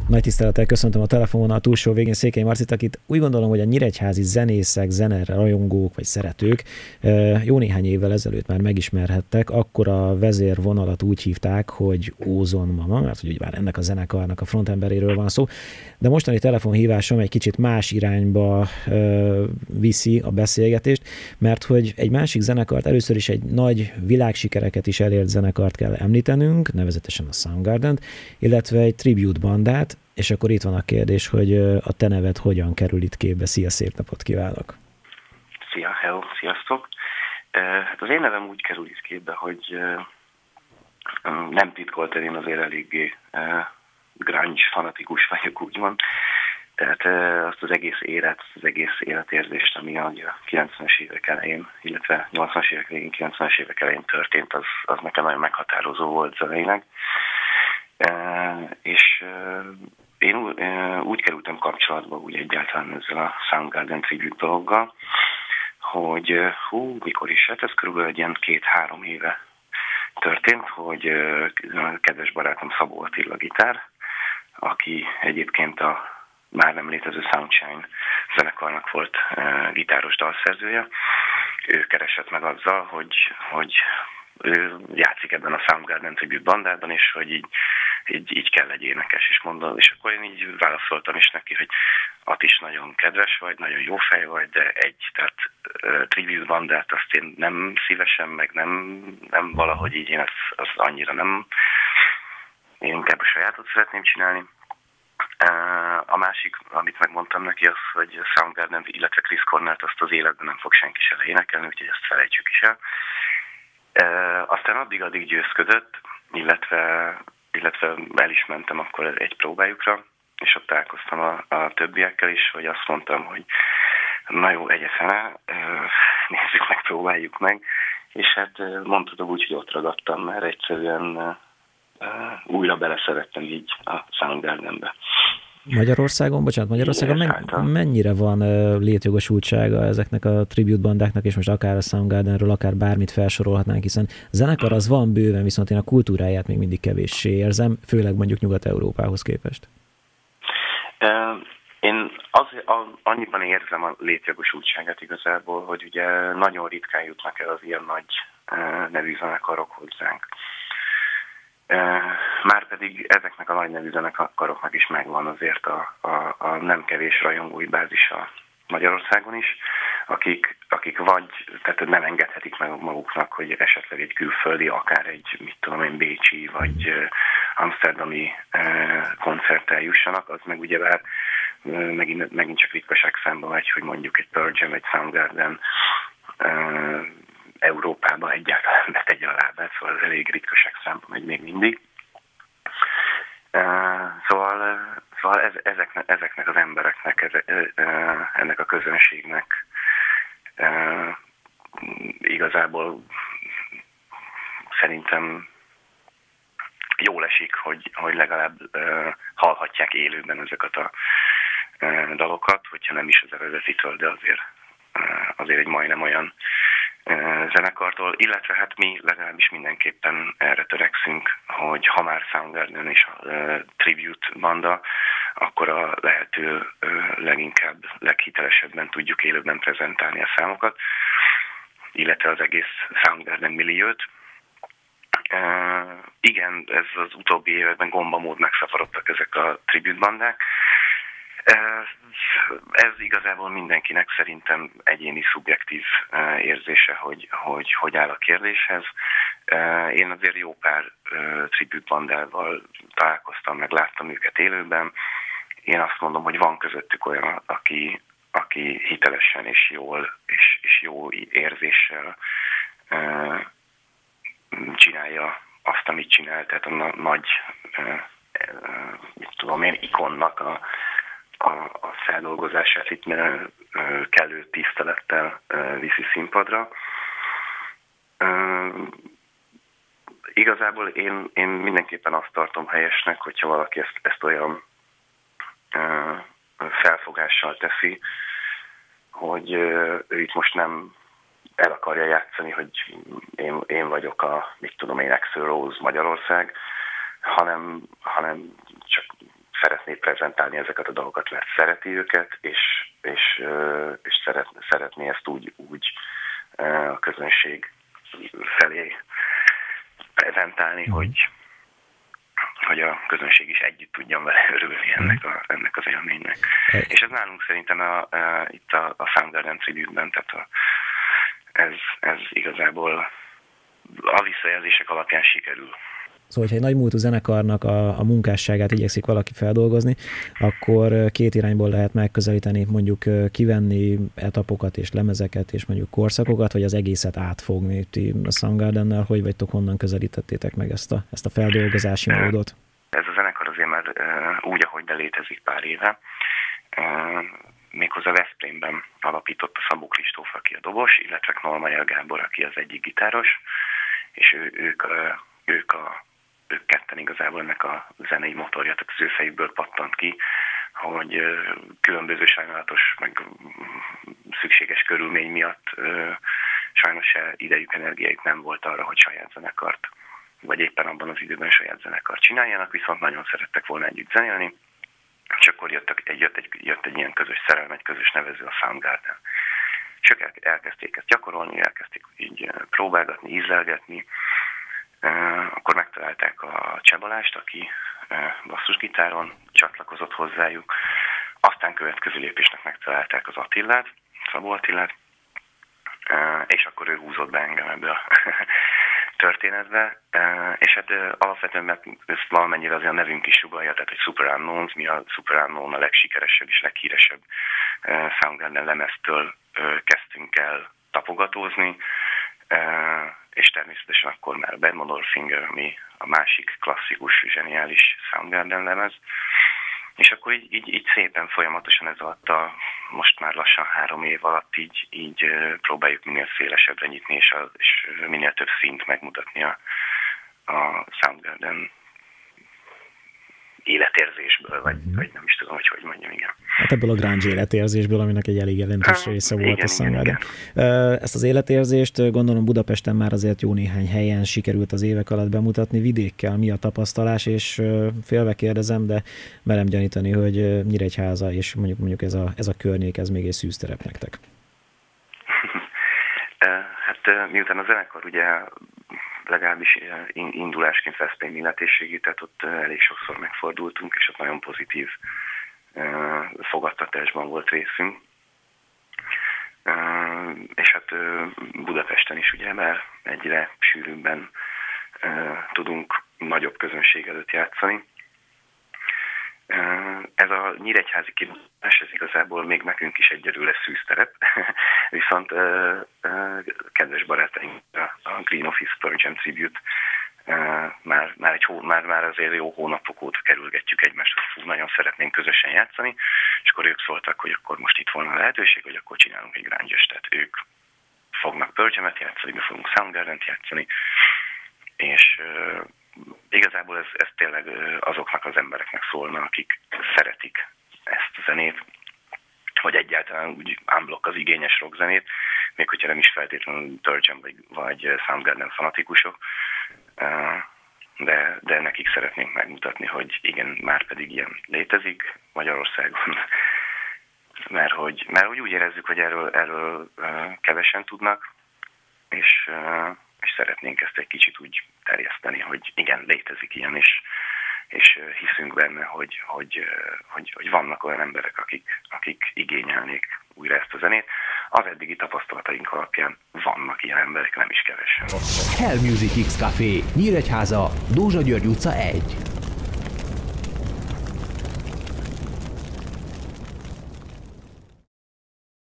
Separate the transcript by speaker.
Speaker 1: Nagy tisztelettel köszöntöm a telefonon a túlsó végén Székely Marcit, akit úgy gondolom, hogy a nyíregyházi zenészek, zenerajongók vagy szeretők jó néhány évvel ezelőtt már megismerhettek. Akkor a vezérvonalat úgy hívták, hogy Ózon Mama, mert hogy ugyebár ennek a zenekarnak a frontemberéről van szó. De mostani telefonhívásom egy kicsit más irányba viszi a beszélgetést, mert hogy egy másik zenekart, először is egy nagy világsikereket is elért zenekart kell említenünk, nevezetesen a Soundgarden-t, illetve egy tribute bandát, és akkor itt van a kérdés, hogy a te neved hogyan kerül itt képbe. Szia, szép napot kívánok!
Speaker 2: Szia, hello, sziasztok! Hát az én nevem úgy kerül itt képbe, hogy nem titkoltan, én azért eléggé grunge fanatikus vagyok, úgymond. Tehát azt az egész életérzést, ami a 90-es évek elején, illetve 80-as évek végén, 90-es évek elején történt, az nekem nagyon meghatározó volt zeneileg. És én úgy kerültem kapcsolatba úgy egyáltalán ezzel a Soundgarden tribute dologgal, hogy mikor is, hát ez körülbelül egy ilyen 2-3 éve történt, hogy kedves barátom Szabó Attila gitár, aki egyébként a már nem létező Soundshine zenekarnak volt gitáros dalszerzője. Ő keresett meg azzal, hogy ő játszik ebben a Soundgarden tribute bandában, és hogy így kell egy énekes is mondani. És akkor én így válaszoltam is neki, hogy is nagyon kedves vagy, nagyon jó fej vagy, de tehát tribute bandát azt én nem szívesen, meg nem valahogy így én az annyira nem. Én inkább a sajátot szeretném csinálni. A másik, amit megmondtam neki, az, hogy Soundgarden, illetve Chris Cornell-t azt az életben nem fog senki se énekelni, úgyhogy ezt felejtsük is el. Aztán addig győzködött, illetve el is mentem akkor egy próbájukra, és ott találkoztam a többiekkel is, hogy azt mondtam, hogy na jó, egyetem el, nézzük meg, próbáljuk meg, és hát mondhatom úgy, hogy ott ragadtam, mert egyszerűen újra beleszerettem így a Soundgardenbe.
Speaker 1: Magyarországon mennyire van létjogosultsága ezeknek a tribute bandáknak, és most akár a Soundgardenről, akár bármit felsorolhatnánk, hiszen a zenekar az van bőven, viszont én a kultúráját még mindig kevéssé érzem, főleg mondjuk Nyugat-Európához képest.
Speaker 2: Én annyiban érzem a létjogosultságát igazából, hogy ugye nagyon ritkán jutnak el az ilyen nagy nevű zenekarok hozzánk. Márpedig ezeknek a nagy nevű zenekaroknak is megvan azért a nem kevés rajongói bázisa Magyarországon is, akik vagy, tehát nem engedhetik meg maguknak, hogy esetleg egy külföldi, akár egy, bécsi vagy amsterdami koncerttel jussanak, az meg ugyebár megint csak ritkaság számba megy, hogy mondjuk egy Pearl Jam, egy Soundgarden Európába egyáltalán betegye a lábát, szóval ez elég ritkaság számba megy még mindig. Szóval ezeknek az embereknek, ennek a közönségnek igazából szerintem jól esik, hogy legalább hallhatják élőben ezeket a dalokat, hogyha nem is az eredetitől, de azért egy majdnem olyan zenekartól, illetve hát mi legalábbis mindenképpen erre törekszünk, hogy ha már Soundgarden és a tribute banda, akkor a lehető leginkább, leghitelesebben tudjuk élőben prezentálni a számokat, illetve az egész Soundgarden milliót. Igen, ez az utóbbi években gombamód megszaporodtak ezek a tribute bandák. Ez igazából mindenkinek szerintem egyéni, szubjektív érzése, hogy áll a kérdéshez. Én azért jó pár tribute bandával találkoztam, meg láttam őket élőben. Én azt mondom, hogy van közöttük olyan, aki hitelesen és jól és jó érzéssel csinálja azt, amit csinál, tehát a nagy ikonnak a feldolgozását itt kellő tisztelettel viszi színpadra. Igazából én mindenképpen azt tartom helyesnek, hogyha valaki ezt olyan felfogással teszi, hogy ő itt most nem el akarja játszani, hogy én vagyok Axl Rose Magyarország, hanem csak szeretné prezentálni ezeket a dolgokat, mert szereti őket, és szeretné ezt úgy a közönség felé prezentálni, hogy a közönség is együtt tudjon vele örülni ennek az élménynek. És ez nálunk szerintem itt a Soundgarden tribute-ben, tehát ez igazából a visszajelzések alapján sikerül.
Speaker 1: Szóval, hogyha egy nagymúltú zenekarnak a munkásságát igyekszik valaki feldolgozni, akkor két irányból lehet megközelíteni, mondjuk kivenni etapokat és lemezeket és mondjuk korszakokat, vagy az egészet átfogni. Ti a Soundgardennel hogy vagytok, honnan közelítettétek meg ezt a feldolgozási módot?
Speaker 2: Ez a zenekar azért már úgy, ahogy de létezik pár éve. Méghozzá Veszprémben alapította Szabó Kristóf, aki a dobos, illetve Knolmayer Gábor, aki az egyik gitáros, és ők ketten igazából ennek a zenei motorja, tehát az ő fejükből pattant ki, hogy különböző sajnálatos, meg szükséges körülmény miatt sajnos se idejük, energiájuk nem volt arra, hogy saját zenekart, vagy éppen abban az időben saját zenekart csináljanak, viszont nagyon szerettek volna együtt zenélni, és akkor jött egy ilyen közös szerelem, egy közös nevező, a Soundgarden. És ők elkezdték ezt gyakorolni, elkezdték így próbálgatni, ízlelgetni. Akkor megtalálták a Cseh Balást, aki basszusgitáron csatlakozott hozzájuk. Aztán következő lépésnek megtalálták az Attilát, Szabó Attilát, és akkor ő húzott be engem ebbe a történetbe. És hát alapvetően, mert ezt valamennyire azért a nevünk is sugallja, tehát hogy Super Unknowns, mi a Super Unknown a legsikeresebb és leghíresebb Soundgarden lemeztől kezdtünk el tapogatózni, és természetesen akkor már Bad Motorfinger, ami a másik klasszikus, zseniális Soundgarden lemez. És akkor így szépen folyamatosan ez alatt most már lassan 3 év alatt így próbáljuk minél szélesebbre nyitni, és minél több szint megmutatni a Soundgarden életérzésből, vagy nem is tudom, hogy mondjam, igen.
Speaker 1: Hát ebből a grunge életérzésből, aminek egy elég jelentős része volt a Soundgarden. Ezt az életérzést gondolom Budapesten már azért jó néhány helyen sikerült az évek alatt bemutatni. Vidékkel mi a tapasztalás, és félve kérdezem, de merem gyanítani, hogy Nyíregyháza és mondjuk ez a környék, ez még egy szűzterep nektek.
Speaker 2: Hát miután a zenekar ugye legalábbis indulásként Veszprém illetésségű, tehát ott elég sokszor megfordultunk, és ott nagyon pozitív fogadtatásban volt részünk. És hát Budapesten is ugye már egyre sűrűbben tudunk nagyobb közönség előtt játszani. Ez a nyíregyházi kimutatás, ez igazából még nekünk is egyedül szűzterep, viszont kedves barátaink, a Green Office Pearl Jam Tribute már azért jó hónapok óta kerülgetjük egymást, hogy nagyon szeretnénk közösen játszani, és akkor ők szóltak, hogy akkor most itt volna a lehetőség, hogy akkor csinálunk egy grunge-ös, tehát ők fognak Pearl Jam-et játszani, mi fogunk Soundgarden-t játszani, és igazából ez tényleg azoknak az embereknek szólna, akik szeretik ezt a zenét, vagy egyáltalán úgy unblock az igényes rockzenét, még hogyha nem is feltétlenül Pearl Jam vagy Soundgarden fanatikusok, de nekik szeretnénk megmutatni, hogy igen, már pedig ilyen létezik Magyarországon, mert hogy úgy érezzük, hogy erről kevesen tudnak, és szeretnénk ezt egy kicsit úgy terjeszteni, hogy igen, létezik ilyen, és hiszünk benne, hogy vannak olyan emberek, akik igényelnék újra ezt a zenét. Az eddigi tapasztalataink alapján vannak ilyen emberek, nem is kevesen.
Speaker 3: Hell Music X Café, Nyíregyháza, Dózsa György utca 1.